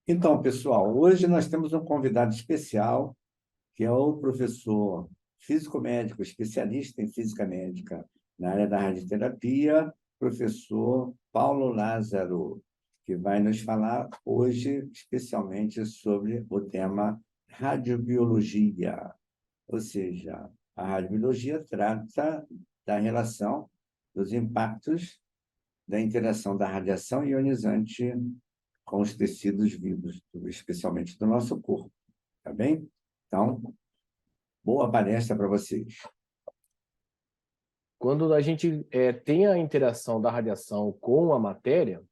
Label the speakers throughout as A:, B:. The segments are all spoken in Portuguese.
A: Então, pessoal, hoje nós temos um convidado especial, que é o professor físico-médico, especialista em física médica na área da radioterapia, professor Paulo Lázaro, que vai nos falar hoje especialmente sobre o tema radiobiologia. Ou seja, a radiobiologia trata da relação dos impactos da interação da radiação ionizante com os tecidos vivos, especialmente do nosso corpo, tá bem? Então, boa palestra para vocês.
B: Quando a gente tem a interação da radiação com a matéria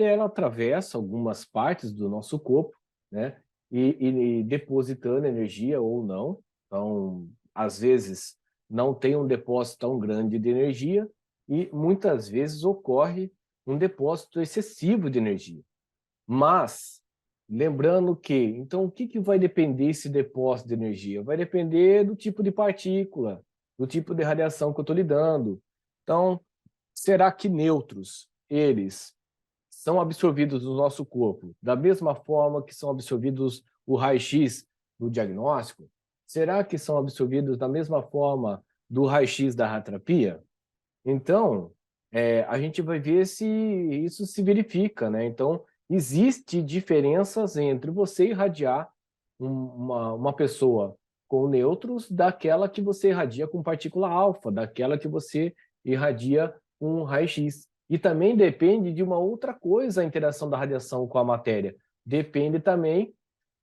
B: ela atravessa algumas partes do nosso corpo, né? E depositando energia ou não. Então, às vezes, não tem um depósito tão grande de energia e muitas vezes ocorre um depósito excessivo de energia. Mas, lembrando que, então, o que vai depender esse depósito de energia? Vai depender do tipo de partícula, do tipo de radiação que eu estou lidando. Então, será que nêutrons, eles são absorvidos no nosso corpo da mesma forma que são absorvidos o raio-x no diagnóstico? Será que são absorvidos da mesma forma do raio-x da radioterapia? Então, a gente vai ver se isso se verifica, né? Então, existe diferenças entre você irradiar uma pessoa com nêutrons daquela que você irradia com partícula alfa, daquela que você irradia com raio-x. E também depende de uma outra coisa a interação da radiação com a matéria. Depende também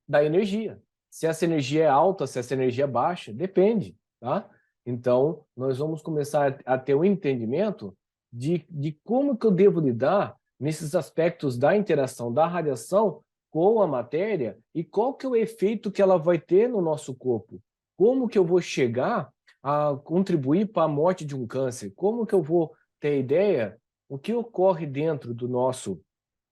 B: da energia. Se essa energia é alta, se essa energia é baixa, depende, tá? Então, nós vamos começar a ter um entendimento de como que eu devo lidar nesses aspectos da interação da radiação com a matéria e qual que é o efeito que ela vai ter no nosso corpo. Como que eu vou chegar a contribuir para a morte de um câncer? Como que eu vou ter ideia o que ocorre dentro do nosso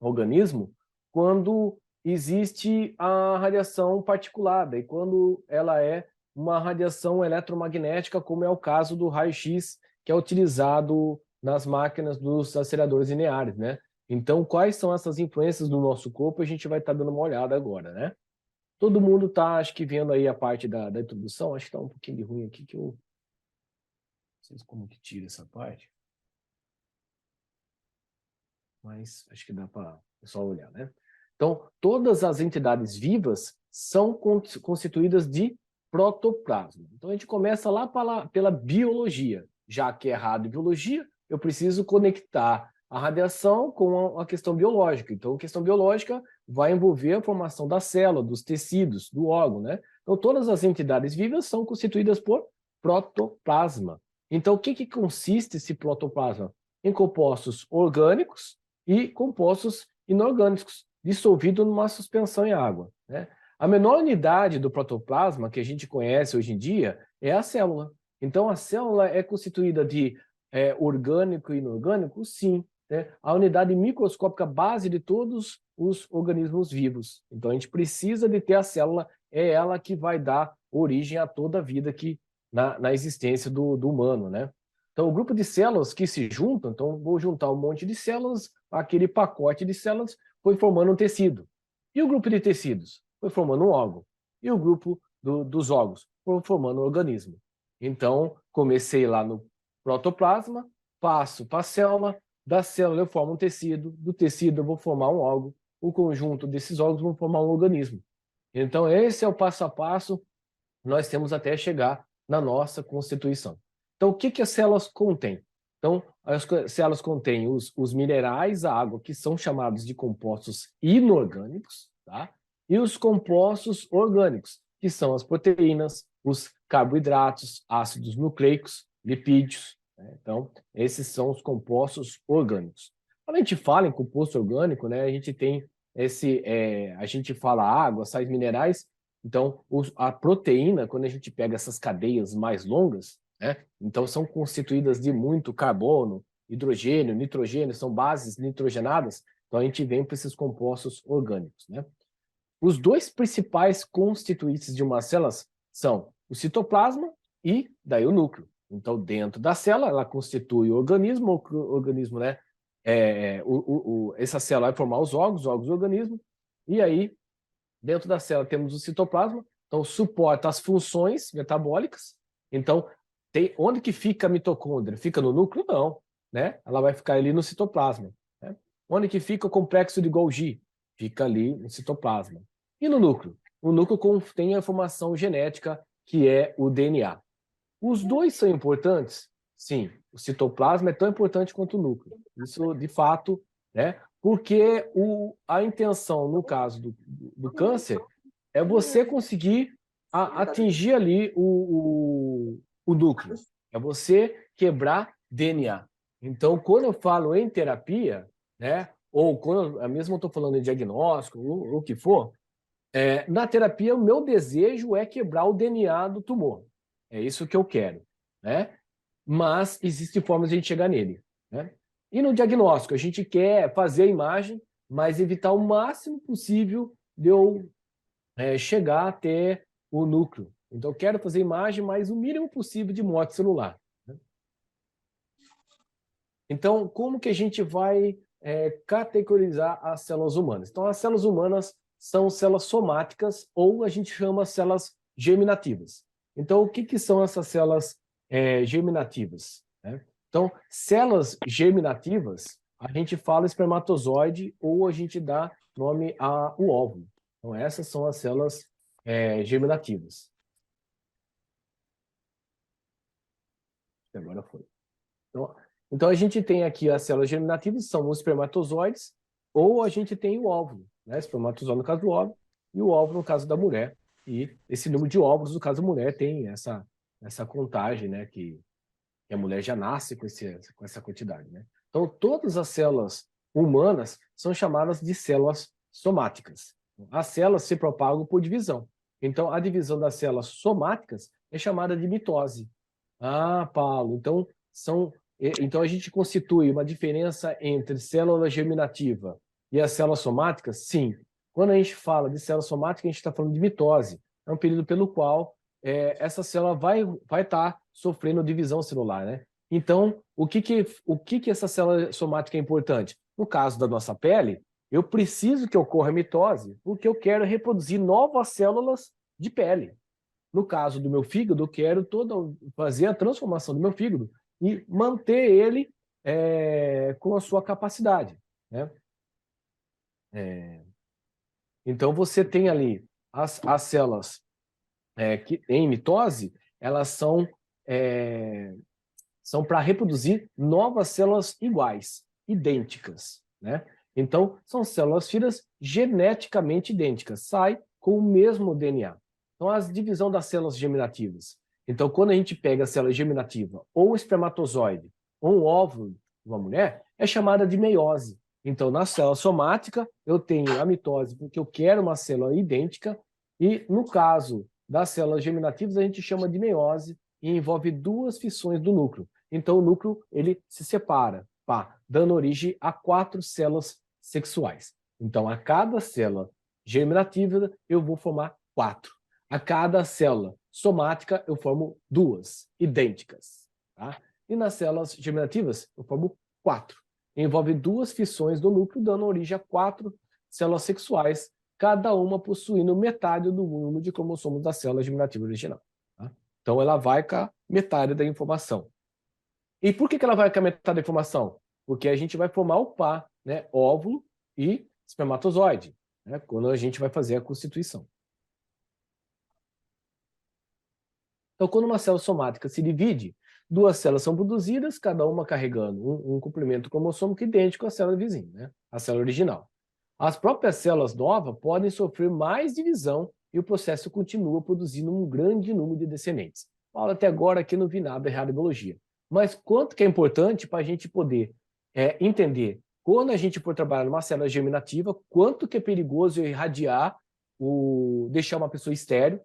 B: organismo quando existe a radiação particulada e quando ela é uma radiação eletromagnética, como é o caso do raio-x, que é utilizado nas máquinas dos aceleradores lineares, né? Então, quais são essas influências no nosso corpo? A gente vai estar dando uma olhada agora, né? Todo mundo está, acho que, vendo aí a parte da introdução. Acho que está um pouquinho de ruim aqui, que eu... Não sei como que tira essa parte. Mas acho que dá para só olhar, né? Então, todas as entidades vivas são constituídas de protoplasma. Então, a gente começa lá pela biologia. Já que é radiobiologia, eu preciso conectar a radiação com a questão biológica. Então, a questão biológica vai envolver a formação da célula, dos tecidos, do órgão, né? Então, todas as entidades vivas são constituídas por protoplasma. Então, o que consiste esse protoplasma? Em compostos orgânicos e compostos inorgânicos, dissolvidos numa suspensão em água, né? A menor unidade do protoplasma que a gente conhece hoje em dia é a célula. Então, a célula é constituída de orgânico e inorgânico? Sim. Né? A unidade microscópica base de todos os organismos vivos. Então, a gente precisa de ter a célula, é ela que vai dar origem a toda a vida que, na existência do humano, né? Então, o grupo de células que se juntam, então vou juntar um monte de células, aquele pacote de células foi formando um tecido. E o grupo de tecidos? Foi formando um órgão. E o grupo dos órgãos? Foi formando um organismo. Então, comecei lá no protoplasma, passo para a célula, da célula eu formo um tecido, do tecido eu vou formar um órgão, o conjunto desses órgãos vão formar um organismo. Então, esse é o passo a passo, nós temos até chegar na nossa constituição. Então, o que as células contêm? Então, as células contêm os minerais, a água, que são chamados de compostos inorgânicos, tá? E os compostos orgânicos, que são as proteínas, os carboidratos, ácidos nucleicos, lipídios, né? Então, esses são os compostos orgânicos. Quando a gente fala em composto orgânico, né, a gente tem a gente fala água, sais minerais. Então, a proteína, quando a gente pega essas cadeias mais longas, né, então são constituídas de muito carbono, hidrogênio, nitrogênio, são bases nitrogenadas, então a gente vem para esses compostos orgânicos, né? Os dois principais constituintes de uma célula são o citoplasma e daí o núcleo. Então, dentro da célula, ela constitui o organismo, né? Essa célula vai formar os órgãos o organismo, E aí, dentro da célula temos o citoplasma, então suporta as funções metabólicas. Então, onde que fica a mitocôndria? Fica no núcleo? Não, né? Ela vai ficar ali no citoplasma. Né? Onde que fica o complexo de Golgi? Fica ali no citoplasma. E no núcleo? O núcleo contém a informação genética, que é o DNA. Os dois são importantes? Sim, o citoplasma é tão importante quanto o núcleo. Isso, de fato, né? Porque a intenção, no caso do câncer, é você conseguir atingir ali o núcleo. É você quebrar DNA. Então, quando eu falo em terapia, né? Ou quando mesmo eu estou falando em diagnóstico, ou o que for, na terapia, o meu desejo é quebrar o DNA do tumor. É isso que eu quero, né? Mas existem formas de a gente chegar nele, né? E no diagnóstico, a gente quer fazer a imagem, mas evitar o máximo possível de eu chegar até o núcleo. Então, eu quero fazer a imagem, mas o mínimo possível de morte celular. Né? Então, como que a gente vai categorizar as células humanas? Então, as células humanas são células somáticas ou a gente chama células germinativas. Então, o que que são essas células germinativas? Né? Então, células germinativas, a gente fala espermatozoide ou a gente dá nome ao óvulo. Então, essas são as células germinativas. Agora foi. Então, a gente tem aqui as células germinativas, são os espermatozoides, ou a gente tem o óvulo, né? Espermatozoide no caso do óvulo, e o óvulo no caso da mulher. E esse número de óvulos, no caso da mulher, tem essa contagem, né? Que a mulher já nasce com essa quantidade, né? Então, todas as células humanas são chamadas de células somáticas. As células se propagam por divisão. Então, a divisão das células somáticas é chamada de mitose. Ah, Paulo, então a gente constitui uma diferença entre célula germinativa e a célula somática? Sim. Quando a gente fala de célula somática, a gente está falando de mitose. É um período pelo qual essa célula vai estar sofrendo divisão celular, né? Então, o que essa célula somática é importante? No caso da nossa pele, eu preciso que ocorra mitose, porque eu quero reproduzir novas células de pele. No caso do meu fígado, eu quero fazer a transformação do meu fígado e manter ele com a sua capacidade, né? Então, você tem ali as células que em mitose, elas são para reproduzir novas células iguais, idênticas, né? Então, são células filhas geneticamente idênticas, sai com o mesmo DNA. Então, a divisão das células germinativas. Então, quando a gente pega a célula germinativa, ou o espermatozoide, ou um óvulo de uma mulher, é chamada de meiose. Então, na célula somática, eu tenho a mitose porque eu quero uma célula idêntica, e no caso das células germinativas, a gente chama de meiose, e envolve duas fissões do núcleo. Então, o núcleo ele se separa, dando origem a 4 células sexuais. Então, a cada célula germinativa, eu vou formar 4. A cada célula somática, eu formo 2, idênticas. Tá? E nas células germinativas, eu formo 4. Envolve 2 fissões do núcleo, dando origem a 4 células sexuais, cada uma possuindo metade do número de cromossomos da célula germinativa original. Tá? Então, ela vai com a metade da informação. E por que ela vai com a metade da informação? Porque a gente vai formar o par, né? Óvulo e espermatozoide, né? Quando a gente vai fazer a constituição. Então, quando uma célula somática se divide, 2 células são produzidas, cada uma carregando um complemento cromossômico idêntico à célula vizinha, né? A célula original. As próprias células novas podem sofrer mais divisão e o processo continua produzindo um grande número de descendentes. Paulo, até agora aqui não vi nada errado em biologia. Mas quanto que é importante para a gente poder entender, quando a gente for trabalhar numa célula germinativa, quanto que é perigoso eu irradiar, deixar uma pessoa estéril,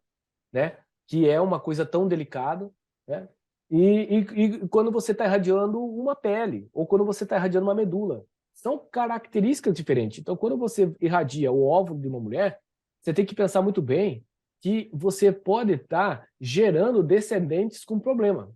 B: né? Que é uma coisa tão delicada, né? E quando você está irradiando uma pele, ou quando você está irradiando uma medula. São características diferentes. Então, quando você irradia o óvulo de uma mulher, você tem que pensar muito bem que você pode estar gerando descendentes com problema,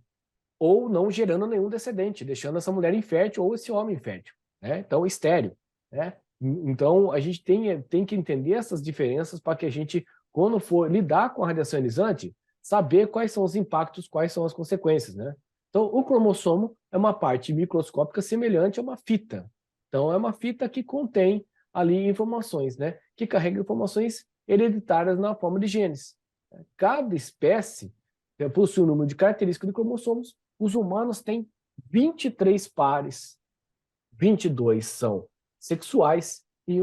B: ou não gerando nenhum descendente, deixando essa mulher infértil ou esse homem infértil, né? Então, estéril, né? Então, a gente tem que entender essas diferenças para que a gente, quando for lidar com a radiação ionizante, saber quais são os impactos, quais são as consequências, né? Então, o cromossomo é uma parte microscópica semelhante a uma fita. Então, é uma fita que contém ali informações, né? Que carrega informações hereditárias na forma de genes. Cada espécie possui um número de características de cromossomos. Os humanos têm 23 pares, 22 são sexuais e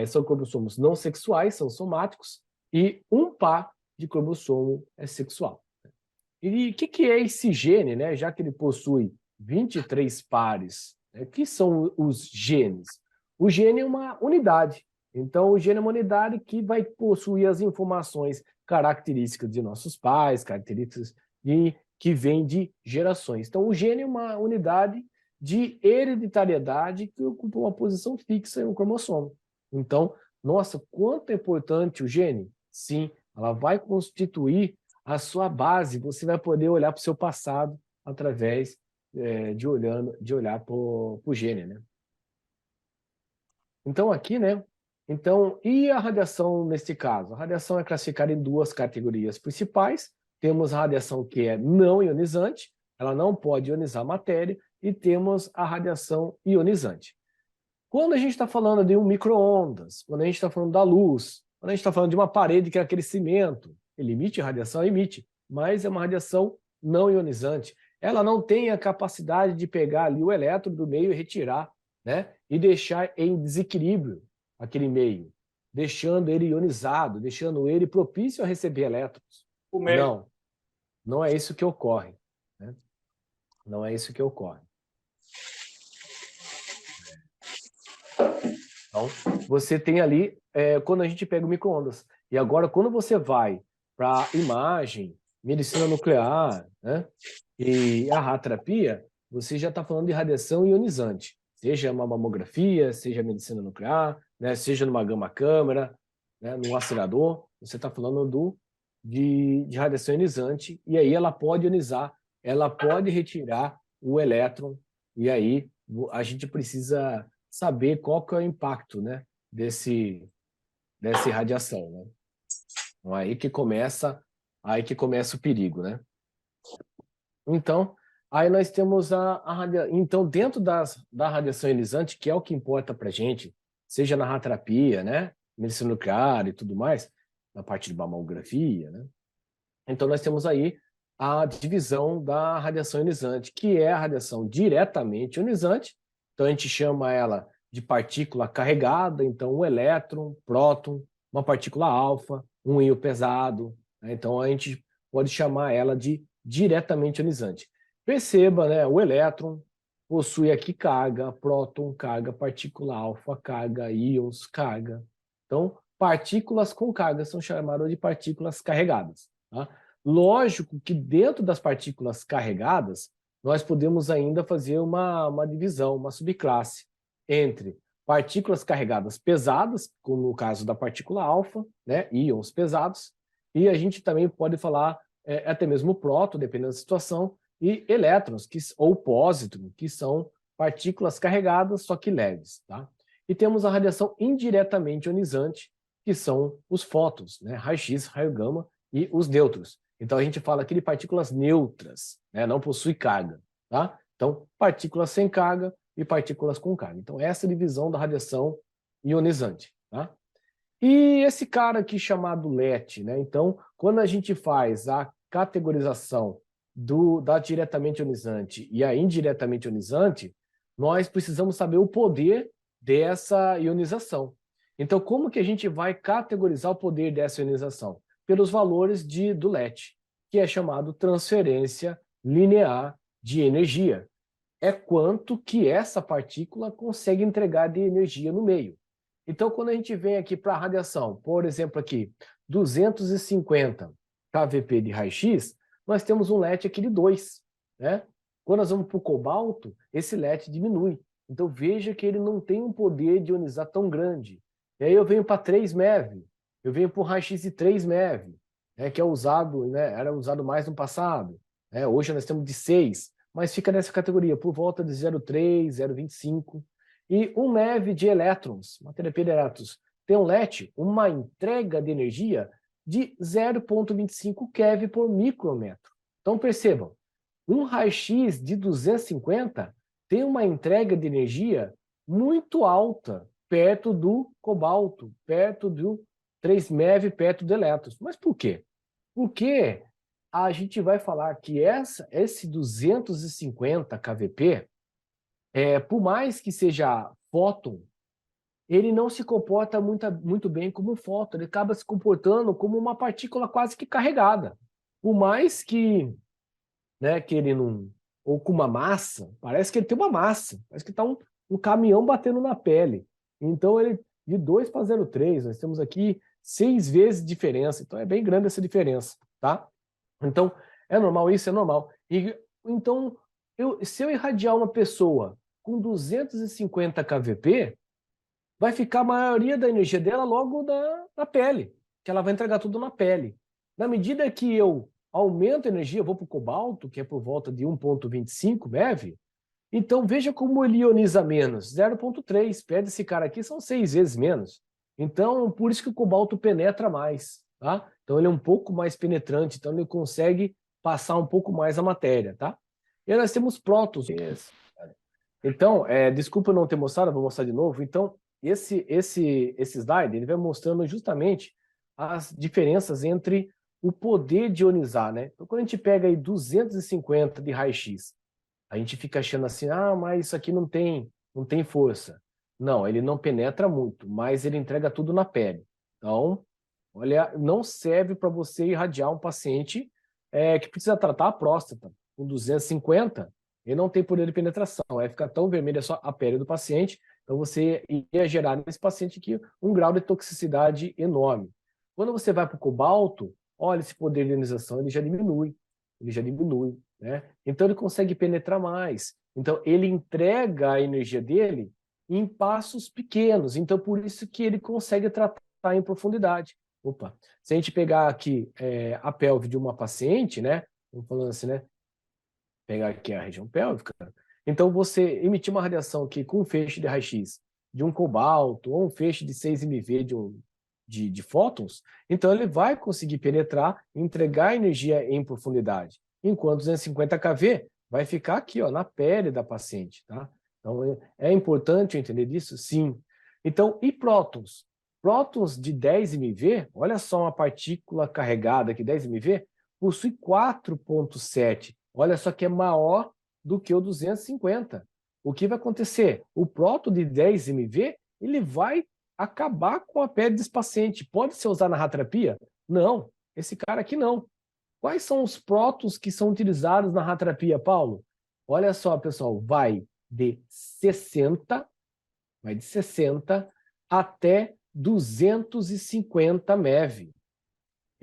B: são cromossomos não sexuais, são somáticos, e um par de cromossomo é sexual. E o que é esse gene, né? Já que ele possui 23 pares, né? Que são os genes? O gene é uma unidade. Então, o gene é uma unidade que vai possuir as informações características de nossos pais, características que vêm de gerações. Então, o gene é uma unidade de hereditariedade que ocupa uma posição fixa em um cromossomo. Então, nossa, quanto é importante o gene? Sim, ela vai constituir a sua base. Você vai poder olhar para o seu passado através de olhar para o gene, né? Então, aqui, né? Então, e a radiação nesse caso? A radiação é classificada em duas categorias principais. Temos a radiação que é não ionizante, ela não pode ionizar matéria, e temos a radiação ionizante. Quando a gente está falando de um micro-ondas, quando a gente está falando da luz, quando a gente está falando de uma parede que é aquele cimento, ele emite radiação, emite, mas é uma radiação não ionizante. Ela não tem a capacidade de pegar ali o elétron do meio e retirar, né? E deixar em desequilíbrio aquele meio, deixando ele ionizado, deixando ele propício a receber elétrons. Não, não é isso que ocorre, né? Não é isso que ocorre. Então, você tem ali, quando a gente pega o micro-ondas. E agora, quando você vai para imagem, medicina nuclear, né, e a radioterapia, você já está falando de radiação ionizante. Seja uma mamografia, seja medicina nuclear, né, seja numa gama-câmera, né, num acelerador, você está falando de radiação ionizante, e aí ela pode ionizar, ela pode retirar o elétron, e aí a gente precisa saber qual que é o impacto, né, dessa radiação, né? Então, aí que começa o perigo, né? Então, aí nós temos então dentro da radiação ionizante, que é o que importa para gente, seja na radioterapia, né, medicina nuclear e tudo mais, na parte de mamografia, né? Então nós temos aí a divisão da radiação ionizante, que é a radiação diretamente ionizante. Então a gente chama ela de partícula carregada, então um elétron, próton, uma partícula alfa, um íon pesado, né? Então a gente pode chamar ela de diretamente ionizante. Perceba, né, o elétron possui aqui carga, próton, carga, partícula alfa, carga, íons, carga. Então, partículas com carga são chamadas de partículas carregadas, tá? Lógico que dentro das partículas carregadas, nós podemos ainda fazer uma divisão, uma subclasse entre partículas carregadas pesadas, como no caso da partícula alfa, né, íons pesados, e a gente também pode falar até mesmo próton, dependendo da situação, e elétrons, ou pósitron, que são partículas carregadas, só que leves, tá? E temos a radiação indiretamente ionizante, que são os fótons, né, raio-x, raio-gama e os nêutrons. Então a gente fala aqui de partículas neutras, né, não possui carga, tá? Então, partículas sem carga e partículas com carga. Então, essa é a divisão da radiação ionizante, tá? E esse cara aqui chamado LET, né? Então, quando a gente faz a categorização da diretamente ionizante e a indiretamente ionizante, nós precisamos saber o poder dessa ionização. Então, como que a gente vai categorizar o poder dessa ionização? Pelos valores do LET, que é chamado transferência linear de energia. É quanto que essa partícula consegue entregar de energia no meio. Então, quando a gente vem aqui para a radiação, por exemplo aqui, 250 kVp de raio-x, nós temos um LET aqui de 2, né? Quando nós vamos para o cobalto, esse LET diminui. Então, veja que ele não tem um poder de ionizar tão grande. E aí eu venho para 3 MeV, eu venho para o raio-x de 3 MeV, que é usado, né, era usado mais no passado. Hoje nós temos de 6, mas fica nessa categoria, por volta de 0,3, 0,25. e 1 MeV de elétrons, uma terapia de elétrons, tem um LET, uma entrega de energia de 0,25 keV por micrômetro. Então, percebam, um raio-x de 250 tem uma entrega de energia muito alta, perto do cobalto, perto do 3 MeV, perto do elétrons. Mas por quê? Porque a gente vai falar que esse 250 kVp, por mais que seja fóton, ele não se comporta muito bem como um fóton, ele acaba se comportando como uma partícula quase que carregada. Por mais que, né, que ele não... Ou com uma massa, parece que ele tem uma massa, parece que está um caminhão batendo na pele. Então, ele de 2 para 0,3, nós temos aqui 6 vezes diferença, então é bem grande essa diferença, tá? Então, é normal isso? É normal. Então, se eu irradiar uma pessoa com 250 kVp, vai ficar a maioria da energia dela logo na pele, que ela vai entregar tudo na pele. Na medida que eu aumento a energia, eu vou para o cobalto, que é por volta de 1,25 MeV, então veja como ele ioniza menos, 0,3, perto desse cara aqui são 6 vezes menos. Então, por isso que o cobalto penetra mais, tá? Então ele é um pouco mais penetrante, então ele consegue passar um pouco mais a matéria, tá? E aí nós temos prótons. Então, desculpa não ter mostrado, eu vou mostrar de novo. Então, esse slide ele vai mostrando justamente as diferenças entre o poder de ionizar, né? Então, quando a gente pega aí 250 de raio-x, a gente fica achando assim, mas isso aqui não tem força. Não, ele não penetra muito, mas ele entrega tudo na pele. Então, olha, não serve para você irradiar um paciente que precisa tratar a próstata. Com 250, ele não tem poder de penetração, vai ficar tão vermelha só a pele do paciente, então você ia gerar nesse paciente aqui um grau de toxicidade enorme. Quando você vai para o cobalto, olha esse poder de ionização, ele já diminui, né? Então ele consegue penetrar mais. Então ele entrega a energia dele em passos pequenos, então por isso que ele consegue tratar em profundidade. Opa, se a gente pegar aqui a pelve de uma paciente, né? Vamos falando assim, né? Pegar aqui a região pélvica. Então, você emitir uma radiação aqui com um feixe de raio-x de um cobalto ou um feixe de 6 MeV de fótons, então ele vai conseguir penetrar e entregar energia em profundidade. Enquanto 250 kV vai ficar aqui, ó, na pele da paciente, tá? Então, é importante entender disso? Sim. Então, e prótons? Prótons de 10 MeV, olha só uma partícula carregada aqui, 10 MeV, possui 4,7. Olha só que é maior do que o 250. O que vai acontecer? O próton de 10 MeV, ele vai acabar com a pele desse paciente. Pode ser usado na radioterapia? Não. Esse cara aqui não. Quais são os prótons que são utilizados na radioterapia, Paulo? Olha só, pessoal, vai de 60 até 250 MeV.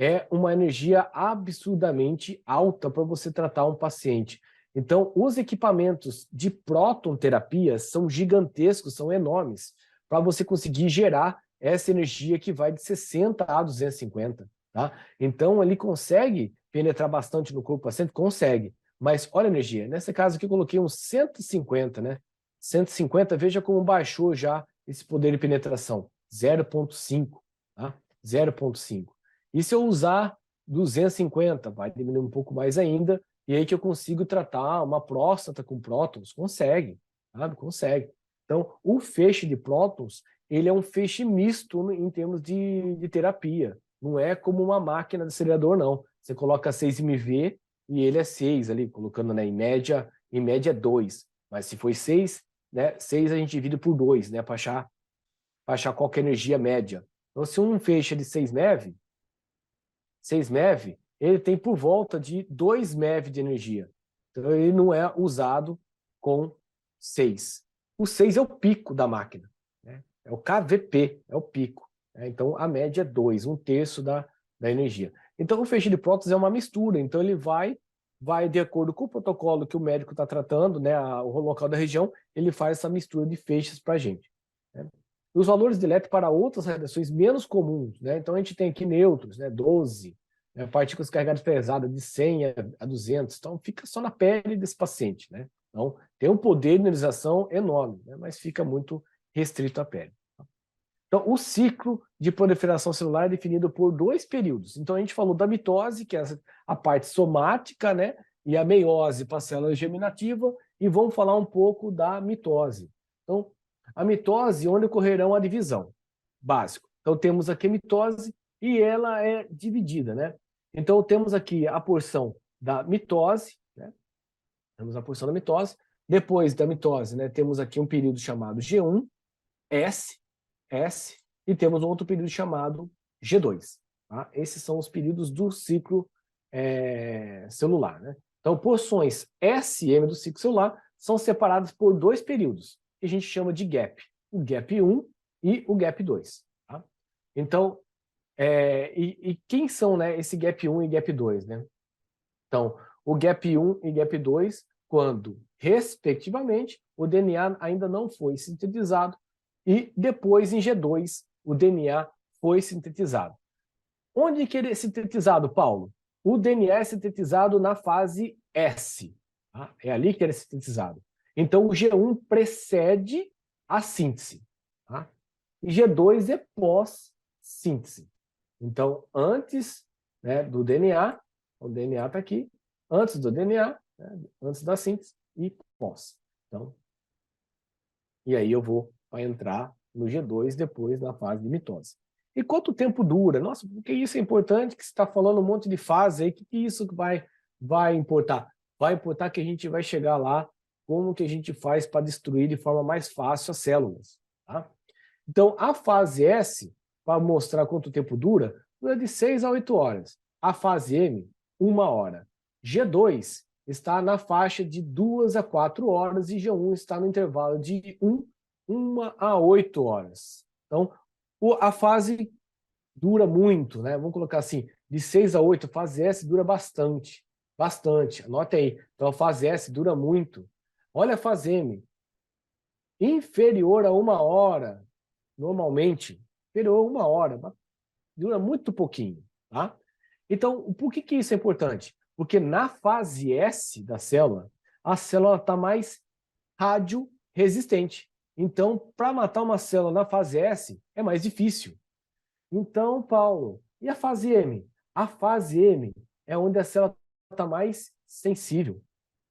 B: É uma energia absurdamente alta para você tratar um paciente. Então, os equipamentos de próton-terapia são gigantescos, são enormes, para você conseguir gerar essa energia que vai de 60 a 250. Tá? Então, ele consegue penetrar bastante no corpo do paciente? Consegue. Mas olha a energia. Nesse caso aqui, eu coloquei uns 150, né? 150, veja como baixou já esse poder de penetração. 0,5. Tá? 0,5. E se eu usar 250, vai diminuir um pouco mais ainda, e aí que eu consigo tratar uma próstata com prótons? Consegue, sabe? Consegue. Então, o feixe de prótons, ele é um feixe misto em termos de terapia. Não é como uma máquina de acelerador, não. Você coloca 6 MeV e ele é 6 ali, colocando, né, em média é 2. Mas se for 6, né, 6 a gente divide por 2, né, para achar qual que é a energia média. Então, se um feixe é de 6 MeV, ele tem por volta de 2 MeV de energia. Então, ele não é usado com 6. O 6 é o pico da máquina, né? É o kVp, é o pico. Né? Então, a média é 2, 1/3 da energia. Então, o feixe de prótons é uma mistura. Então, ele vai de acordo com o protocolo que o médico está tratando, né, o local da região, ele faz essa mistura de feixes para a gente. Né? Os valores de LET para outras radiações menos comuns, né? Então a gente tem aqui nêutrons, né? 12, né? Partículas carregadas pesadas de 100 a 200, então fica só na pele desse paciente, né? Então, tem um poder de mineralização enorme, né? Mas fica muito restrito à pele. Então, o ciclo de proliferação celular é definido por 2 períodos. Então, a gente falou da mitose, que é a parte somática, né? E a meiose para a célula germinativa, e vamos falar um pouco da mitose. Então, a mitose, onde ocorrerão a divisão, básico. Então, temos aqui a mitose e ela é dividida, né? Então, temos aqui a porção da mitose, né? Temos a porção da mitose. Depois da mitose, né, temos aqui um período chamado G1, S, e temos um outro período chamado G2. Tá? Esses são os períodos do ciclo celular. Né? Então, porções SM do ciclo celular são separadas por 2 períodos, que a gente chama de gap. O gap 1 e o gap 2. Tá? Então, quem são, né, esse gap 1 e gap 2? Né? Então, o gap 1 e gap 2, quando, respectivamente, o DNA ainda não foi sintetizado, e depois, em G2, o DNA foi sintetizado. Onde que ele é sintetizado, Paulo? O DNA é sintetizado na fase S. Tá? É ali que ele é sintetizado. Então, o G1 precede a síntese. Tá? E G2 é pós-síntese. Então, antes, né, do DNA, o DNA está aqui, antes do DNA, né, antes da síntese e pós. Então, e aí eu vou entrar no G2 depois na fase de mitose. E quanto tempo dura? Nossa, porque isso é importante, que você está falando um monte de fase aí, que isso vai importar? Vai importar que a gente vai chegar lá, como que a gente faz para destruir de forma mais fácil as células. Tá? Então, a fase S, para mostrar quanto tempo dura de 6 a 8 horas. A fase M, 1 hora. G2 está na faixa de 2 a 4 horas e G1 está no intervalo de 1 a 8 horas. Então, a fase dura muito, né? Vamos colocar assim, de 6 a 8, a fase S dura bastante. Bastante, anota aí. Então, a fase S dura muito. Olha a fase M. Inferior a 1 hora, normalmente. Inferior a 1 hora. Dura muito pouquinho, tá? Então, por que isso é importante? Porque na fase S da célula, a célula está mais radioresistente. Então, para matar uma célula na fase S, é mais difícil. Então, Paulo, e a fase M? A fase M é onde a célula está mais sensível.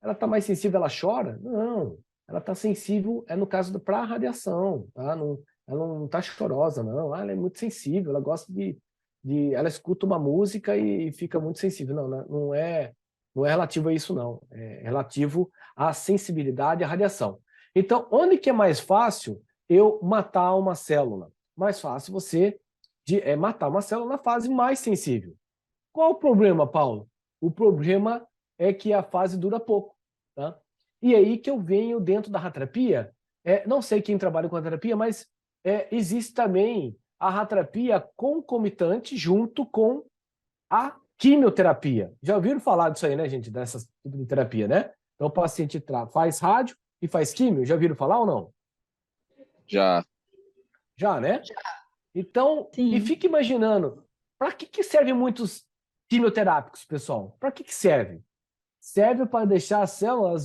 B: Ela está mais sensível, ela chora? Não. Ela está sensível, no caso, para a radiação. Tá? Não, ela não está chorosa, não. Ela é muito sensível, ela gosta ela escuta uma música e fica muito sensível. Não é relativo a isso, não. É relativo à sensibilidade à radiação. Então, onde que é mais fácil eu matar uma célula? Mais fácil você matar uma célula na fase mais sensível. Qual o problema, Paulo? O problema é que a fase dura pouco. Tá? E aí que eu venho dentro da radioterapia, não sei quem trabalha com radioterapia, mas existe também a radioterapia concomitante junto com a quimioterapia. Já ouviram falar disso aí, né, gente? Dessa tipo de terapia, né? Então o paciente faz rádio e faz químio. Já ouviram falar ou não?
C: Já.
B: Já, né? Então,
D: Sim.
B: E fica imaginando, para que servem muitos quimioterápicos, pessoal? Para que serve? Serve para deixar a célula,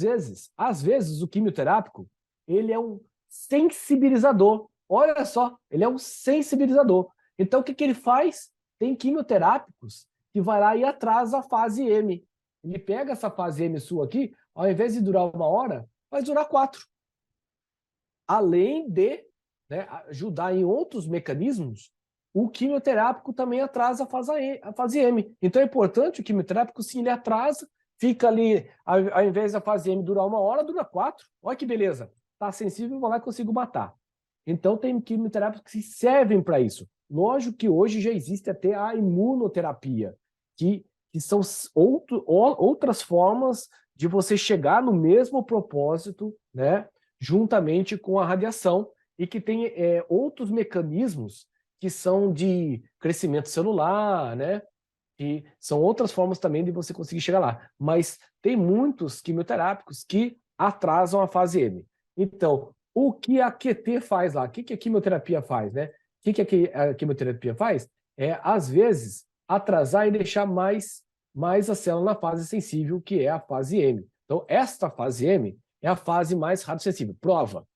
B: às vezes o quimioterápico, ele é um sensibilizador. Olha só, ele é um sensibilizador. Então, o que ele faz? Tem quimioterápicos que vai lá e atrasa a fase M. Ele pega essa fase M sua aqui, ao invés de durar 1 hora, vai durar 4. Além de, né, ajudar em outros mecanismos, o quimioterápico também atrasa a fase M. Então é importante o quimioterápico, sim, ele atrasa, fica ali, ao invés da fase M durar 1 hora, dura 4. Olha que beleza. Está sensível, vou lá e consigo matar. Então tem quimioterápicos que servem para isso. Lógico que hoje já existe até a imunoterapia, que são outras formas de você chegar no mesmo propósito, né, juntamente com a radiação, e que tem outros mecanismos que são de crescimento celular, né? E são outras formas também de você conseguir chegar lá. Mas tem muitos quimioterápicos que atrasam a fase M. Então, o que a QT faz lá? O que a quimioterapia faz, né? O que a quimioterapia faz? Às vezes, atrasar e deixar mais a célula na fase sensível, que é a fase M. Então, esta fase M, é a fase mais radiosensível. Prova,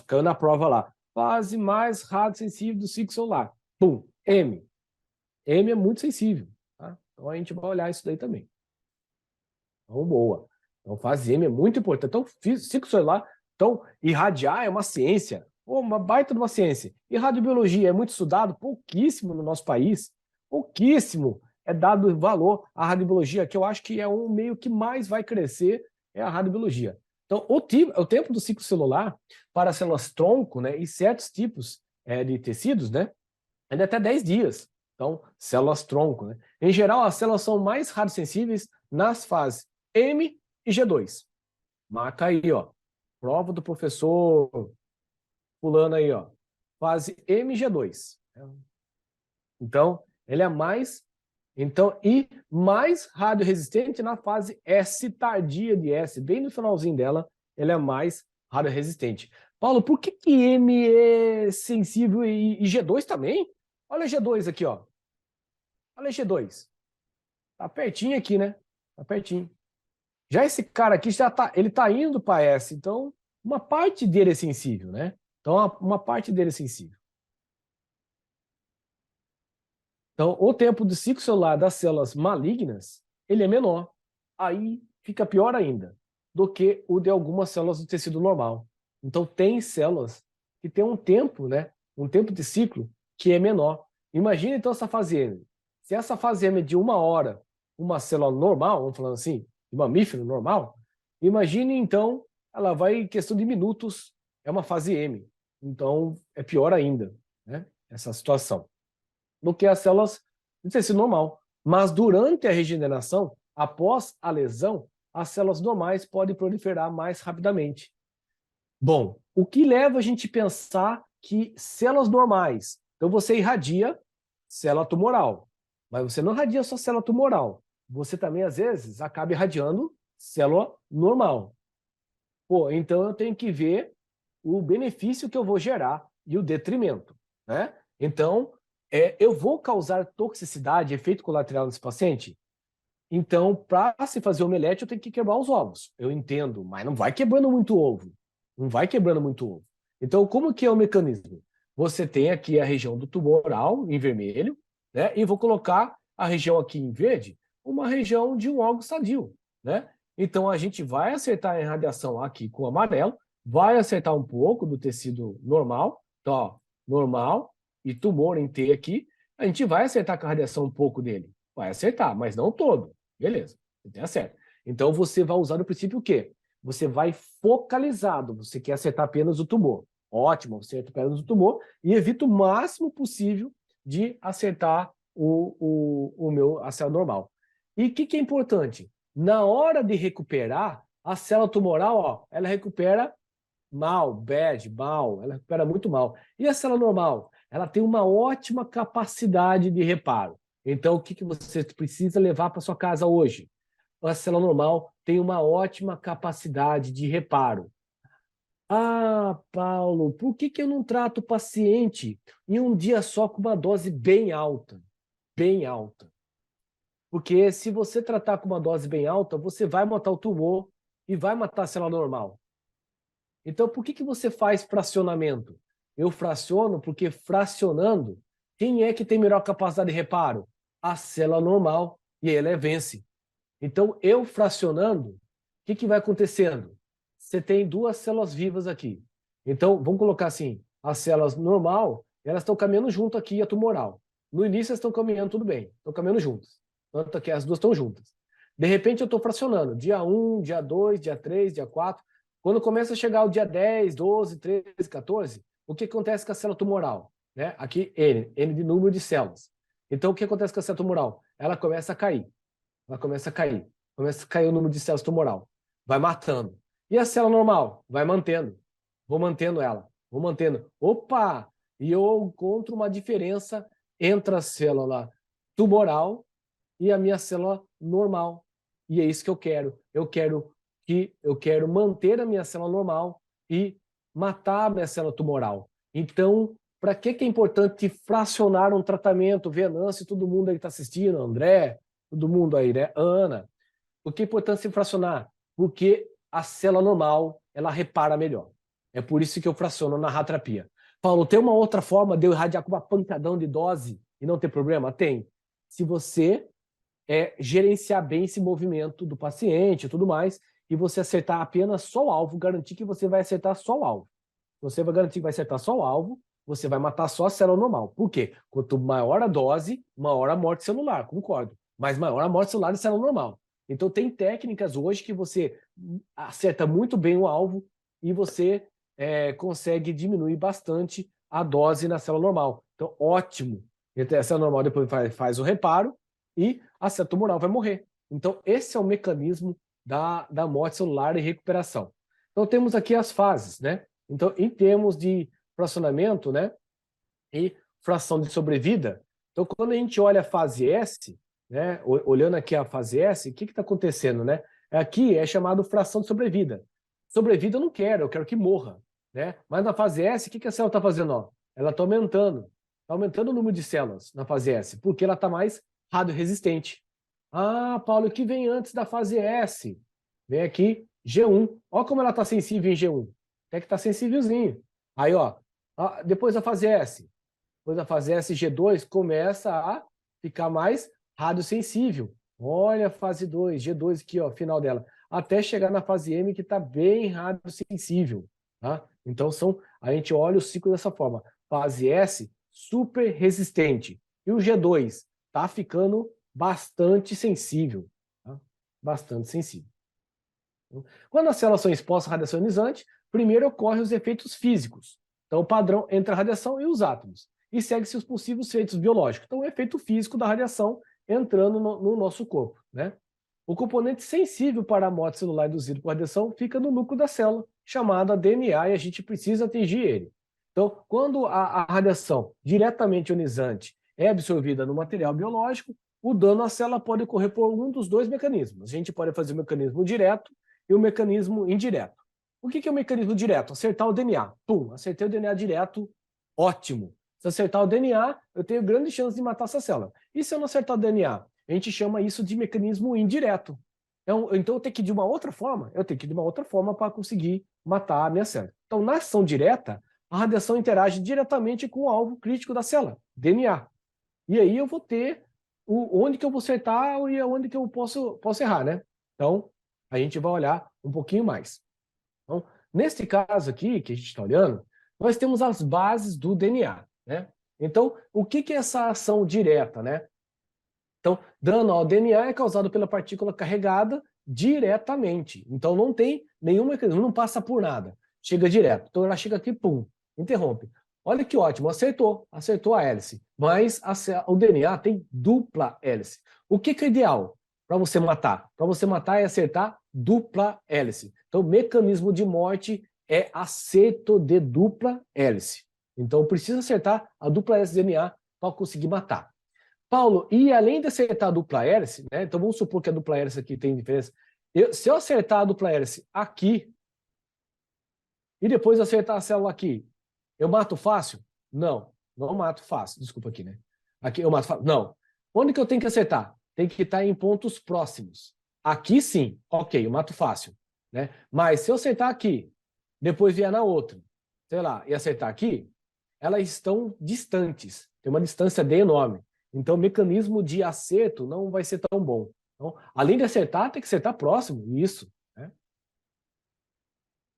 B: caiu na prova lá. Fase mais radiosensível do ciclo celular. Pum, M. M é muito sensível. Tá? Então a gente vai olhar isso daí também. Então, boa. Então, fase M é muito importante. Então, ciclo celular, então, irradiar é uma ciência, uma baita de uma ciência. E radiobiologia é muito estudado, pouquíssimo no nosso país, pouquíssimo é dado valor à radiobiologia, que eu acho que é um meio que mais vai crescer, é a radiobiologia. Então, o tempo do ciclo celular para células tronco, né, e certos tipos de tecidos, né, é de até 10 dias. Então, células tronco, né? Em geral, as células são mais radiosensíveis nas fases M e G2. Marca aí, ó. Prova do professor fulano aí, ó. Fase M e G2. Então, ele é mais... Então, e mais radioresistente na fase S tardia de S, bem no finalzinho dela, ele é mais radioresistente. Paulo, por que M é sensível e G2 também? Olha G2 aqui, ó. Olha G2. Tá pertinho aqui, né? Tá pertinho. Já esse cara aqui, ele tá indo para S, então uma parte dele é sensível, né? Então, uma parte dele é sensível. Então, o tempo de ciclo celular das células malignas, ele é menor. Aí fica pior ainda do que o de algumas células do tecido normal. Então, tem células que têm um tempo, né? Um tempo de ciclo que é menor. Imagina, então, essa fase M. Se essa fase M é de 1 hora, uma célula normal, vamos falar assim, de mamífero normal, imagine, então, ela vai em questão de minutos, é uma fase M. Então, é pior ainda, né? Essa situação do que as células de tecido normal. Mas durante a regeneração, após a lesão, as células normais podem proliferar mais rapidamente. Bom, o que leva a gente a pensar que células normais, então você irradia célula tumoral, mas você não irradia só célula tumoral, você também às vezes acaba irradiando célula normal. Pô, então eu tenho que ver o benefício que eu vou gerar e o detrimento, né? Então, eu vou causar toxicidade, efeito colateral nesse paciente? Então, para se fazer omelete, eu tenho que quebrar os ovos. Eu entendo, mas não vai quebrando muito ovo. Não vai quebrando muito ovo. Então, como que é o mecanismo? Você tem aqui a região do tumoral, em vermelho, né? E vou colocar a região aqui em verde, uma região de um órgão sadio, né? Então, a gente vai acertar a irradiação aqui com o amarelo, vai acertar um pouco do tecido normal, então, ó, normal, e tumor em T aqui, a gente vai acertar com a radiação um pouco dele. Vai acertar, mas não todo. Beleza, você tem acerto. Então você vai usar o princípio o quê? Você vai focalizado, você quer acertar apenas o tumor. Ótimo, você acerta apenas o tumor e evita o máximo possível de acertar a célula normal. E o que é importante? Na hora de recuperar, a célula tumoral, ó, ela recupera mal, ela recupera muito mal. E a célula normal? Ela tem uma ótima capacidade de reparo. Então, o que você precisa levar para sua casa hoje? A célula normal tem uma ótima capacidade de reparo. Ah, Paulo, por que eu não trato o paciente em um dia só com uma dose bem alta? Bem alta. Porque se você tratar com uma dose bem alta, você vai matar o tumor e vai matar a célula normal. Então, por que você faz fracionamento? Eu fraciono porque fracionando, quem é que tem melhor capacidade de reparo? A célula normal, e ela vence. Então, eu fracionando, o que vai acontecendo? Você tem duas células vivas aqui. Então, vamos colocar assim, as células normal, elas estão caminhando junto aqui e a tumoral. No início, elas estão caminhando tudo bem, estão caminhando juntas. Tanto que as duas estão juntas. De repente, eu estou fracionando, dia 1, dia 2, dia 3, dia 4. Quando começa a chegar o dia 10, 12, 13, 14, o que acontece com a célula tumoral? Né? Aqui, N de número de células. Então, o que acontece com a célula tumoral? Ela começa a cair. Ela começa a cair. Começa a cair o número de células tumoral. Vai matando. E a célula normal? Vai mantendo. Vou mantendo ela. Vou mantendo. Opa! E eu encontro uma diferença entre a célula tumoral e a minha célula normal. E é isso que eu quero. Eu quero manter a minha célula normal e matar a minha célula tumoral. Então, para que é importante fracionar um tratamento? Venâncio, todo mundo aí que está assistindo, André, todo mundo aí, né? Ana. Por que é importante se fracionar? Porque a célula normal, ela repara melhor. É por isso que eu fraciono na radioterapia. Paulo, tem uma outra forma de eu irradiar com uma pancadão de dose e não ter problema? Tem. Se você gerenciar bem esse movimento do paciente e tudo mais, e você acertar apenas só o alvo, garantir que você vai acertar só o alvo. Você vai garantir que vai acertar só o alvo, você vai matar só a célula normal. Por quê? Quanto maior a dose, maior a morte celular, concordo. Mas maior a morte celular de célula normal. Então tem técnicas hoje que você acerta muito bem o alvo e você consegue diminuir bastante a dose na célula normal. Então, ótimo. A célula normal depois faz o reparo e a célula tumoral vai morrer. Então, esse é o mecanismo da morte celular e recuperação. Então, temos aqui as fases, né? Então, em termos de fracionamento, né, e fração de sobrevida, então, quando a gente olha a fase S, né, olhando aqui a fase S, o que está acontecendo, né? Aqui é chamado fração de sobrevida. Sobrevida eu não quero, eu quero que morra, né? Mas na fase S, o que a célula está fazendo? Ó? Ela está aumentando o número de células na fase S, porque ela está mais radioresistente. Ah, Paulo, o que vem antes da fase S? Vem aqui G1. Olha como ela está sensível em G1. Até que está sensívelzinho. Aí, ó, depois da fase S. Depois da fase S, G2 começa a ficar mais radiosensível. Olha a fase 2, G2 aqui, ó, final dela. Até chegar na fase M, que está bem radiosensível. Tá? Então, a gente olha o ciclo dessa forma. Fase S, super resistente. E o G2 está ficando bastante sensível. Tá? Bastante sensível. Quando as células são expostas à radiação ionizante, primeiro ocorrem os efeitos físicos. Então, o padrão entre a radiação e os átomos. E segue-se os possíveis efeitos biológicos. Então, o efeito físico da radiação entrando no nosso corpo, né? O componente sensível para a morte celular induzida por radiação fica no núcleo da célula, chamado DNA, e a gente precisa atingir ele. Então, quando a radiação diretamente ionizante é absorvida no material biológico, o dano à célula pode ocorrer por um dos dois mecanismos. A gente pode fazer o mecanismo direto e o mecanismo indireto. O que é o mecanismo direto? Acertar o DNA. Pum, acertei o DNA direto, ótimo. Se acertar o DNA, eu tenho grande chance de matar essa célula. E se eu não acertar o DNA? A gente chama isso de mecanismo indireto. Então eu tenho que ir de uma outra forma? Eu tenho que ir de uma outra forma para conseguir matar a minha célula. Então, na ação direta, a radiação interage diretamente com o alvo crítico da célula, DNA. E aí eu vou ter onde que eu vou acertar e onde que eu posso errar, né? Então, a gente vai olhar um pouquinho mais. Então, nesse caso aqui, que a gente está olhando, nós temos as bases do DNA, né? Então, o que é essa ação direta, né? Então, dano ao DNA é causado pela partícula carregada diretamente. Então, não tem nenhum mecanismo, não passa por nada. Chega direto. Então, ela chega aqui, pum, interrompe. Olha que ótimo, acertou a hélice. Mas o DNA tem dupla hélice. O que é ideal para você matar? Para você matar é acertar dupla hélice. Então, o mecanismo de morte é acerto de dupla hélice. Então, precisa acertar a dupla hélice do DNA para conseguir matar. Paulo, e além de acertar a dupla hélice, né? Então vamos supor que a dupla hélice aqui tem diferença. Se eu acertar a dupla hélice aqui e depois acertar a célula aqui, eu mato fácil? Não, não mato fácil. Desculpa aqui, né? Aqui eu mato fácil. Não. Onde que eu tenho que acertar? Tem que estar em pontos próximos. Aqui sim, ok, eu mato fácil, né? Mas se eu acertar aqui, depois vier na outra, sei lá, e acertar aqui, elas estão distantes. Tem uma distância D enorme. Então, o mecanismo de acerto não vai ser tão bom. Então, além de acertar, tem que acertar próximo. Isso. Né?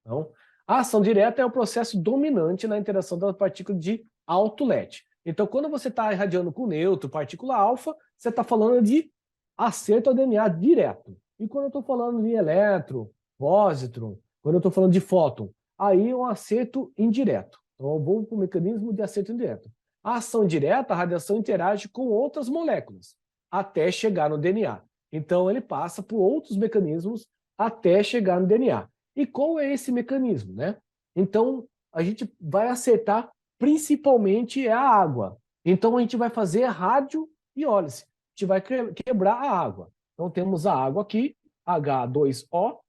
B: Então, a ação direta é o processo dominante na interação das partículas de alto LED. Então, quando você está irradiando com neutro, partícula alfa, você está falando de acerto ao DNA direto. E quando eu estou falando de elétron, pósitron, quando eu estou falando de fóton, aí é um acerto indireto. Então, eu vou para o mecanismo de acerto indireto. A ação direta, a radiação interage com outras moléculas até chegar no DNA. Então, ele passa por outros mecanismos até chegar no DNA. E qual é esse mecanismo, né? Então, a gente vai acertar principalmente a água. Então, a gente vai fazer radioiólise. A gente vai quebrar a água. Então, temos a água aqui, H2O,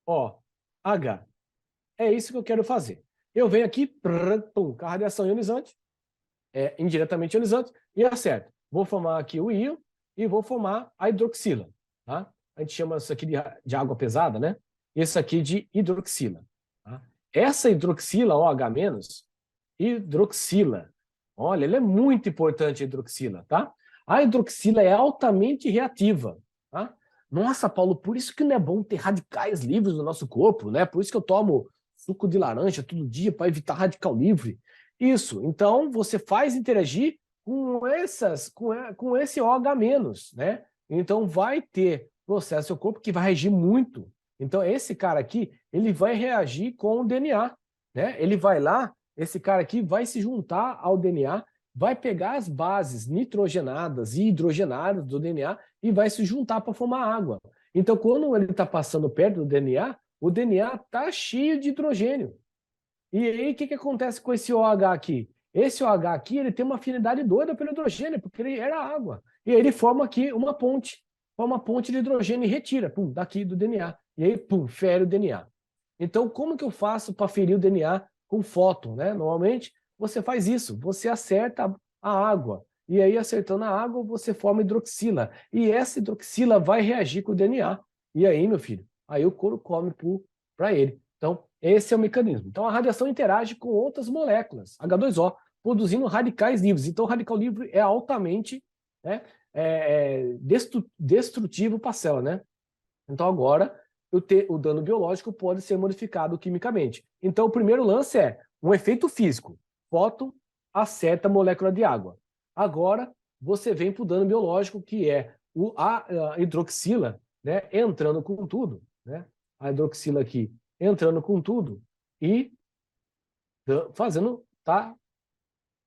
B: HOH. É isso que eu quero fazer. Eu venho aqui, pum, com a radiação ionizante, indiretamente ionizante, e acerto. Vou formar aqui o íon e vou formar a hidroxila. Tá? a gente chama isso aqui de água pesada, né? Esse aqui de hidroxila. Tá? Essa hidroxila, OH-, hidroxila. Olha, ele é muito importante, a hidroxila, tá? A hidroxila é altamente reativa, tá? Nossa, Paulo, por isso que não é bom ter radicais livres no nosso corpo, né? Por isso que eu tomo suco de laranja todo dia para evitar radical livre. Isso, então você faz interagir com esse OH-, né? Então vai ter processo no seu corpo que vai reagir muito. Então esse cara aqui, ele vai reagir com o DNA, né? Ele vai lá, esse cara aqui vai se juntar ao DNA, vai pegar as bases nitrogenadas e hidrogenadas do DNA e vai se juntar para formar água. Então, quando ele está passando perto do DNA, o DNA está cheio de hidrogênio. E aí, o que acontece com esse OH aqui? Esse OH aqui, ele tem uma afinidade doida pelo hidrogênio, porque ele era água. E aí ele forma aqui uma ponte de hidrogênio e retira, pum, daqui do DNA. E aí, pum, fere o DNA. Então, como que eu faço para ferir o DNA com fóton, né? Normalmente, você faz isso, você acerta a água. E aí, acertando a água, você forma hidroxila. E essa hidroxila vai reagir com o DNA. E aí, meu filho, aí o couro come para ele. Então, esse é o mecanismo. Então, a radiação interage com outras moléculas, H2O, produzindo radicais livres. Então, o radical livre é altamente, né, destrutivo para a célula, né? Então, agora, o dano biológico pode ser modificado quimicamente. Então, o primeiro lance é um efeito físico. Fóton acerta a molécula de água. Agora, você vem para o dano biológico, que é a hidroxila, né, entrando com tudo, né? A hidroxila aqui entrando com tudo e fazendo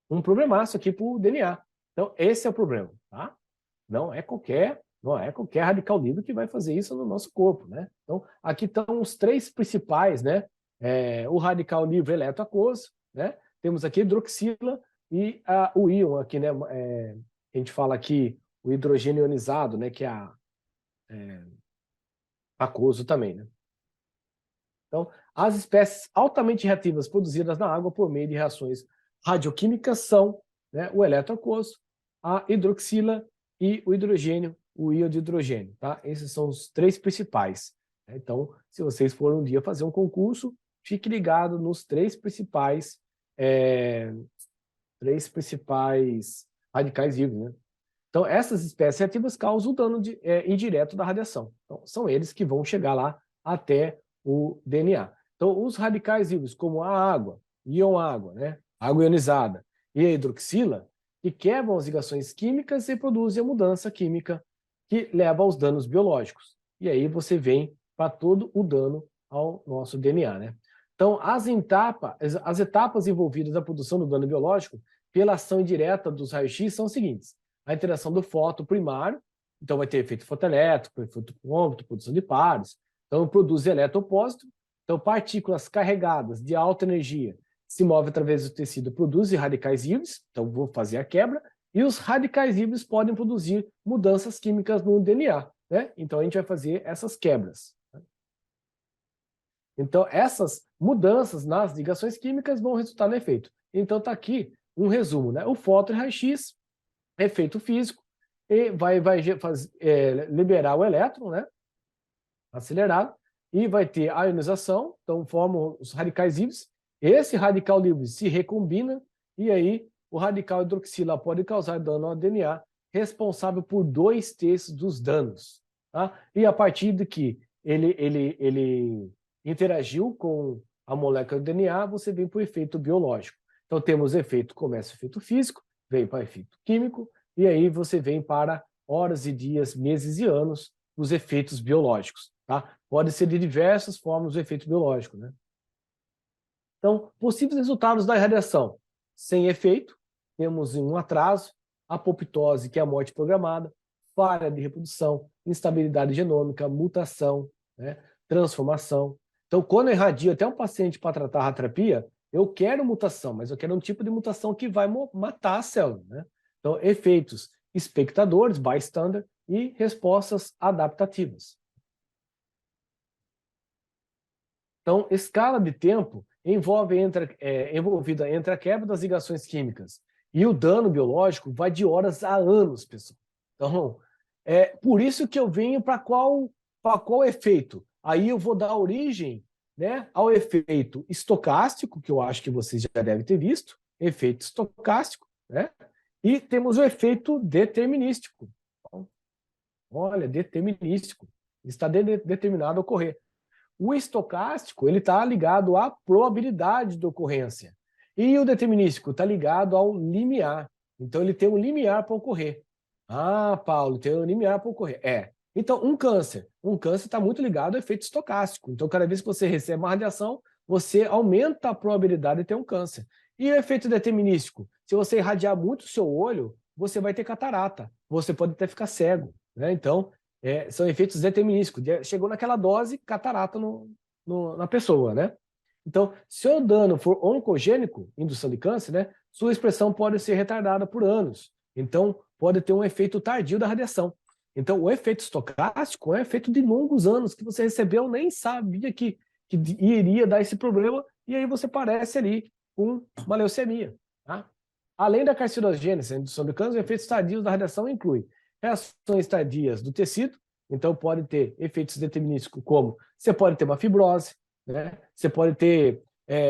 B: um problemaço aqui para o DNA. Então, esse é o problema, tá? Não é qualquer radical livre que vai fazer isso no nosso corpo, né? Então, aqui estão os três principais, né? O radical livre eletroaquoso, né? Temos aqui a hidroxila e o íon aqui, né? A gente fala aqui o hidrogênio ionizado, né? Que é aquoso também, né? Então, as espécies altamente reativas produzidas na água por meio de reações radioquímicas são, né, o eletroaquoso, a hidroxila e o hidrogênio, o íon de hidrogênio, tá? Esses são os três principais. Então, se vocês forem um dia fazer um concurso, fique ligado nos três principais radicais livres, né? Então, essas espécies reativas causam o dano indireto da radiação. Então, são eles que vão chegar lá até o DNA. Então, os radicais livres, como a água, íon água, né? Água ionizada e a hidroxila, que quebram as ligações químicas e produzem a mudança química que leva aos danos biológicos. E aí você vem para todo o dano ao nosso DNA, né? Então, as etapas envolvidas na produção do dano biológico pela ação indireta dos raios-x são as seguintes. A interação do fóton primário, então vai ter efeito fotoelétrico, efeito cômputo, produção de pares. Então, produz eletroopósito. Então, partículas carregadas de alta energia se movem através do tecido, produzem radicais livres. Então, vou fazer a quebra. E os radicais livres podem produzir mudanças químicas no DNA, né? Então, a gente vai fazer essas quebras. Então, essas mudanças nas ligações químicas vão resultar no efeito. Então, está aqui um resumo, né? O fóton e raio-x, efeito físico, e vai liberar o elétron, né? Acelerado, e vai ter a ionização, então formam os radicais livres. Esse radical livre se recombina, e aí o radical hidroxila pode causar dano ao DNA, responsável por 2/3 dos danos. Tá? E a partir de que ele interagiu com a molécula do DNA, você vem para o efeito biológico. Então temos efeito, começa o efeito físico, vem para o efeito químico, e aí você vem para horas e dias, meses e anos dos efeitos biológicos. Tá? Pode ser de diversas formas o efeito biológico, né? Então, possíveis resultados da radiação. Sem efeito, temos um atraso, apoptose, que é a morte programada, falha de reprodução, instabilidade genômica, mutação, né? Transformação. Então, quando eu irradio até um paciente para tratar a radioterapia, eu quero mutação, mas eu quero um tipo de mutação que vai matar a célula, né? Então, efeitos espectadores, bystander, e respostas adaptativas. Então, escala de tempo envolvida entre a quebra das ligações químicas e o dano biológico vai de horas a anos, pessoal. Então, é por isso que eu venho para qual para qual efeito? Aí eu vou dar origem, né, ao efeito estocástico, que eu acho que vocês já devem ter visto, efeito estocástico, né? E temos o efeito determinístico. Olha, determinístico. Está determinado a ocorrer. O estocástico ele está ligado à probabilidade de ocorrência. E o determinístico está ligado ao limiar. Então, ele tem um limiar para ocorrer. Ah, Paulo, tem um limiar para ocorrer. Então, um câncer está muito ligado ao efeito estocástico. Então, cada vez que você recebe uma radiação, você aumenta a probabilidade de ter um câncer. E o efeito determinístico? Se você irradiar muito o seu olho, você vai ter catarata. Você pode até ficar cego, né? Então, são efeitos determinísticos. Chegou naquela dose, catarata na pessoa, né? Então, se o dano for oncogênico, indução de câncer, né, sua expressão pode ser retardada por anos. Então, pode ter um efeito tardio da radiação. Então, o efeito estocástico é um efeito de longos anos que você recebeu, nem sabia que iria dar esse problema, e aí você parece ali com uma leucemia. Tá? Além da carcinogênese, a indução de câncer, efeitos tardios da radiação inclui reações tardias do tecido, então pode ter efeitos determinísticos como você pode ter uma fibrose, né? Você pode ter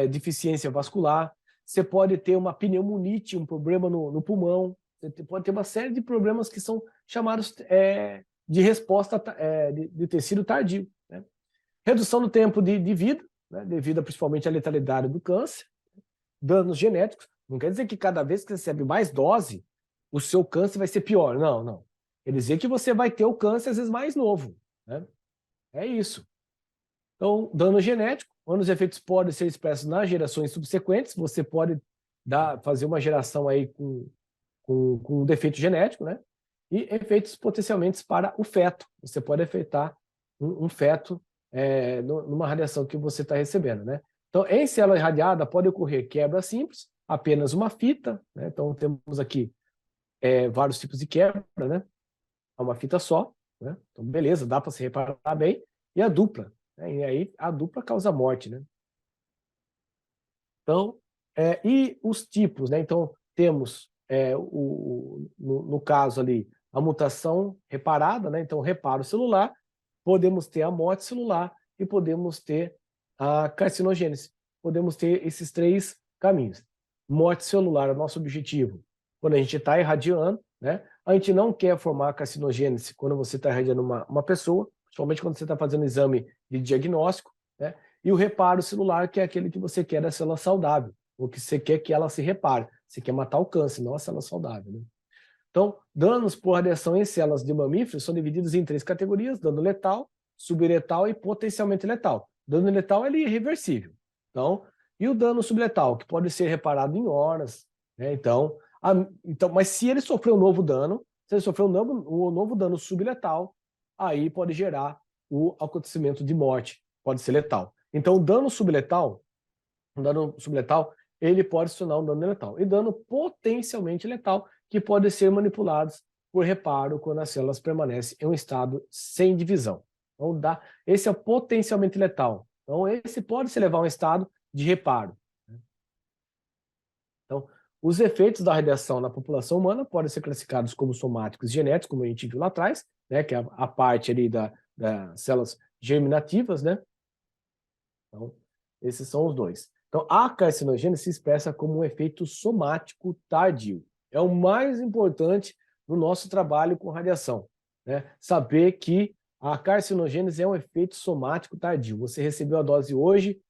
B: deficiência vascular, você pode ter uma pneumonite, um problema no pulmão, você pode ter uma série de problemas que são chamados de resposta de tecido tardio. Né? Redução do tempo de vida, né? Devido principalmente à letalidade do câncer, danos genéticos. Não quer dizer que cada vez que você recebe mais dose, o seu câncer vai ser pior. Não, não. Quer dizer que você vai ter o câncer às vezes mais novo. Né? É isso. Então, dano genético, onde os efeitos podem ser expressos nas gerações subsequentes, você pode fazer uma geração aí com um defeito genético, né? E efeitos potencialmente para o feto. Você pode afetar um feto numa radiação que você está recebendo, né? Então, em célula irradiada pode ocorrer quebra simples, apenas uma fita, né? Então, temos aqui vários tipos de quebra, né? Uma fita só, né? Então, beleza, dá para se reparar bem. E a dupla, né? E aí a dupla causa morte, né? Então, e os tipos, né? Então, temos, no caso ali, a mutação reparada, né? Então, reparo celular, podemos ter a morte celular e podemos ter a carcinogênese. Podemos ter esses três caminhos. Morte celular é o nosso objetivo. Quando a gente está irradiando, né? A gente não quer formar carcinogênese quando você está irradiando uma pessoa, principalmente quando você está fazendo exame de diagnóstico, né? E o reparo celular, que é aquele que você quer da célula saudável, ou que você quer que ela se repare. Você quer matar o câncer, não a célula saudável. Né? Então, danos por radiação em células de mamíferos são divididos em 3 categorias: dano letal, subletal e potencialmente letal. Dano letal é irreversível. Então, e o dano subletal, que pode ser reparado em horas. Né? Então, mas se ele sofreu um novo dano, se ele sofreu um novo dano subletal, aí pode gerar o acontecimento de morte, pode ser letal. Então, o dano subletal, ele pode se tornar um dano letal. E dano potencialmente letal, que pode ser manipulados por reparo quando as células permanecem em um estado sem divisão. Então, esse é o potencialmente letal. Então, esse pode se levar a um estado de reparo. Então, os efeitos da radiação na população humana podem ser classificados como somáticos e genéticos, como a gente viu lá atrás, né, que é a parte ali das células germinativas, né? Então, esses são os dois. Então, a carcinogênese se expressa como um efeito somático tardio. É o mais importante no nosso trabalho com radiação, né? Saber que a carcinogênese é um efeito somático tardio. Você recebeu a dose hoje,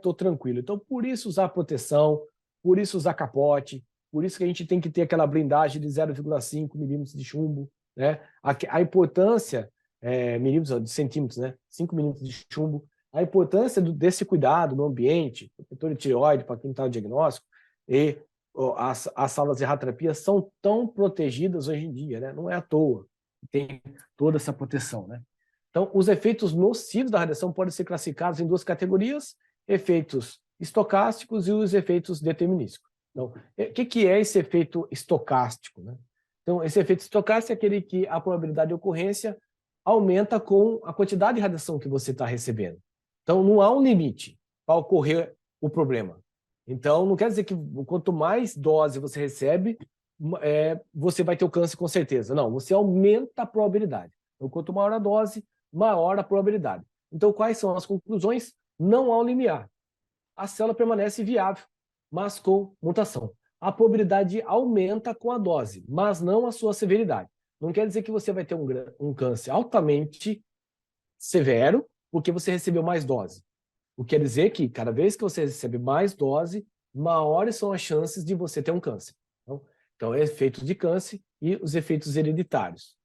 B: tô tranquilo. Então, por isso usar proteção, por isso usar capote, por isso que a gente tem que ter aquela blindagem de 0,5 milímetros de chumbo, né? A importância, milímetros, de centímetros, né? 5 milímetros de chumbo. A importância desse cuidado no ambiente, protetor de tireoide para quem está no diagnóstico, e as salas de radioterapia são tão protegidas hoje em dia, né? Não é à toa. Tem toda essa proteção, né? Então, os efeitos nocivos da radiação podem ser classificados em 2 categorias: efeitos estocásticos e os efeitos determinísticos. Então, o que é esse efeito estocástico, né? Então, esse efeito estocástico é aquele que a probabilidade de ocorrência aumenta com a quantidade de radiação que você está recebendo. Então, não há um limite para ocorrer o problema. Então, não quer dizer que quanto mais dose você recebe, você vai ter o câncer com certeza. Não, você aumenta a probabilidade. Então, quanto maior a dose, maior a probabilidade. Então, quais são as conclusões? Não há um limiar. A célula permanece viável, mas com mutação. A probabilidade aumenta com a dose, mas não a sua severidade. Não quer dizer que você vai ter um câncer altamente severo porque você recebeu mais dose. O que quer dizer que cada vez que você recebe mais dose, maiores são as chances de você ter um câncer. Então, efeitos de câncer e os efeitos hereditários.